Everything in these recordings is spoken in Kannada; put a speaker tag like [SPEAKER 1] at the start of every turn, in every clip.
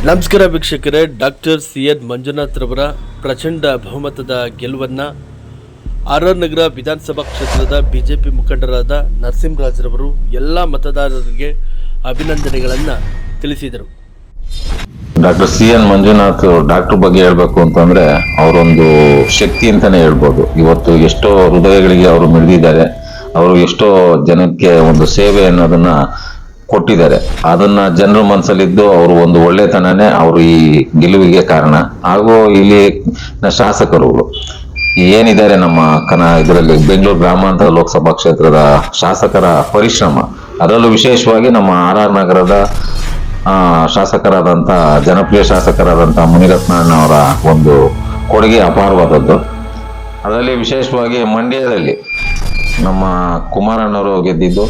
[SPEAKER 1] ನಮಸ್ಕಾರ ವೀಕ್ಷಕರೇ, ಡಾಕ್ಟರ್ ಸಿ.ಎನ್. ಮಂಜುನಾಥ್ ರವರ ಪ್ರಚಂಡ ಬಹುಮತದ ಗೆಲುವನ್ನು ಆರ್.ಆರ್. ನಗರ ವಿಧಾನಸಭಾ ಕ್ಷೇತ್ರದ ಬಿಜೆಪಿ ಮುಖಂಡರಾದ ನರಸಿಂಹರಾಜ್ರವರು ಎಲ್ಲ ಮತದಾರರಿಗೆ ಅಭಿನಂದನೆಗಳನ್ನು ತಿಳಿಸಿದರು.
[SPEAKER 2] Doctor CN. ಮಂಜುನಾಥ್ ಡಾಕ್ಟರ್ ಬಗ್ಗೆ ಹೇಳ್ಬೇಕು ಅಂತಂದ್ರೆ ಅವರೊಂದು ಶಕ್ತಿ ಅಂತಾನೆ ಹೇಳ್ಬೋದು. ಇವತ್ತು ಎಷ್ಟೋ ಹೃದಯಗಳಿಗೆ ಅವರು ಮಿಡಿದಿದ್ದಾರೆ. ಅವರು ಎಷ್ಟೋ ಜನಕ್ಕೆ ಒಂದು ಸೇವೆ ಅನ್ನೋದನ್ನ ಕೊಟ್ಟಿದ್ದಾರೆ. ಅದನ್ನ ಜನರ ಮನಸ್ಸಲ್ಲಿದ್ದು ಅವರು ಒಂದು ಒಳ್ಳೆತನನೇ ಅವರು ಈ ಗೆಲುವಿಗೆ ಕಾರಣ. ಹಾಗೂ ಇಲ್ಲಿ ಶಾಸಕರುಗಳು ಏನಿದ್ದಾರೆ ನಮ್ಮ ಇದರಲ್ಲಿ ಬೆಂಗಳೂರು ಗ್ರಾಮಾಂತರ ಲೋಕಸಭಾ ಕ್ಷೇತ್ರದ ಶಾಸಕರ ಪರಿಶ್ರಮ, ಅದರಲ್ಲೂ ವಿಶೇಷವಾಗಿ ನಮ್ಮ ಆರ್.ಆರ್. ನಗರದ ಶಾಸಕರಾದಂಥ ಜನಪ್ರಿಯ ಶಾಸಕರಾದಂಥ ಮುನಿರತ್ನ ಅವರ ಒಂದು ಕೊಡುಗೆ ಅಪಾರವಾದದ್ದು. ಅದರಲ್ಲಿ ವಿಶೇಷವಾಗಿ ಮಂಡ್ಯದಲ್ಲಿ ನಮ್ಮ ಕುಮಾರಣ್ಣವರು ಗೆದ್ದಿದ್ದು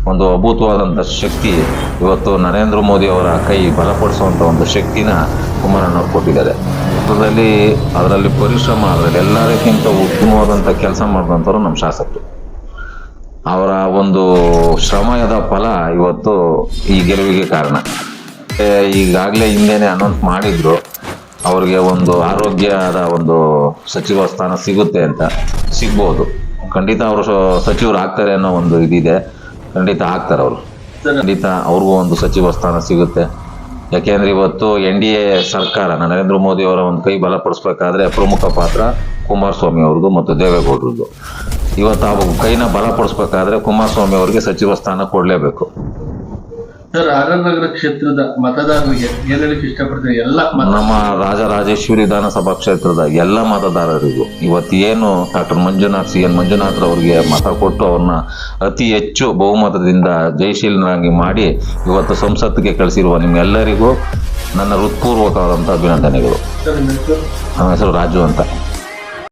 [SPEAKER 2] ಒಂದು ಅದ್ಭುತವಾದಂಥ ಶಕ್ತಿ. ಇವತ್ತು ನರೇಂದ್ರ ಮೋದಿ ಅವರ ಕೈ ಬಲಪಡಿಸುವಂಥ ಒಂದು ಶಕ್ತಿನ ಕುಮಾರಣ್ಣವ್ರು ಕೊಟ್ಟಿದ್ದಾರೆ. ಅದರಲ್ಲಿ ಪರಿಶ್ರಮ, ಅದರಲ್ಲಿ ಎಲ್ಲರಿಗಿಂತ ಉತ್ತಮವಾದಂಥ ಕೆಲಸ ಮಾಡಿದಂಥವ್ರು ನಮ್ಮ ಶಾಸಕರು. ಅವರ ಒಂದು ಶ್ರಮದ ಫಲ ಇವತ್ತು ಈ ಗೆಲುವಿಗೆ ಕಾರಣ. ಈಗಾಗಲೇ ಹಿಂದೆನೆ ಅನೌನ್ಸ್ ಮಾಡಿದ್ರು ಅವ್ರಿಗೆ ಒಂದು ಆರೋಗ್ಯದ ಒಂದು ಸಚಿವ ಸ್ಥಾನ ಸಿಗುತ್ತೆ ಅಂತ. ಸಿಗ್ಬೋದು, ಖಂಡಿತ ಅವರು ಸಚಿವರು ಆಗ್ತಾರೆ ಅನ್ನೋ ಒಂದು ಇದಿದೆ. ಖಂಡಿತ ಆಗ್ತಾರೆ ಅವರು, ಖಂಡಿತ ಅವ್ರಿಗೂ ಒಂದು ಸಚಿವ ಸ್ಥಾನ ಸಿಗುತ್ತೆ. ಯಾಕೆಂದ್ರೆ ಇವತ್ತು NDA ಸರ್ಕಾರ ನರೇಂದ್ರ ಮೋದಿ ಅವರ ಒಂದು ಕೈ ಬಲಪಡಿಸ್ಬೇಕಾದ್ರೆ ಪ್ರಮುಖ ಪಾತ್ರ ಕುಮಾರಸ್ವಾಮಿ ಅವ್ರದ್ದು ಮತ್ತು ದೇವೇಗೌಡರದ್ದು. ಇವತ್ತು ಆ ಕೈನ ಬಲಪಡಿಸ್ಬೇಕಾದ್ರೆ ಕುಮಾರಸ್ವಾಮಿ ಅವರಿಗೆ ಸಚಿವ ಸ್ಥಾನ ಕೊಡಲೇಬೇಕು.
[SPEAKER 1] Sir, RR. ನಗರ ಕ್ಷೇತ್ರದ ಮತದಾರರಿಗೆ ಏನ್ ಹೇಳಕ್ಕೆ ಇಷ್ಟಪಡ್ತೀನಿ? ಎಲ್ಲ
[SPEAKER 2] ನಮ್ಮ ರಾಜರಾಜೇಶ್ವರಿ ವಿಧಾನಸಭಾ ಕ್ಷೇತ್ರದ ಎಲ್ಲ ಮತದಾರರಿಗೂ ಇವತ್ತು ಏನು ಡಾಕ್ಟರ್ ಸಿ.ಎನ್. ಮಂಜುನಾಥ್ ಅವರಿಗೆ ಮತ ಕೊಟ್ಟು ಅವ್ರನ್ನ ಅತಿ ಹೆಚ್ಚು ಬಹುಮತದಿಂದ ಜಯಶೀಲನಾಗಿ ಮಾಡಿ ಇವತ್ತು ಸಂಸತ್ತಿಗೆ ಕಳಿಸಿರುವ ನಿಮ್ಮೆಲ್ಲರಿಗೂ ನನ್ನ ಹೃತ್ಪೂರ್ವಕವಾದಂಥ ಅಭಿನಂದನೆಗಳು.
[SPEAKER 1] ಸರ್,
[SPEAKER 2] ನನ್ನ ಹೆಸರು ರಾಜು ಅಂತ.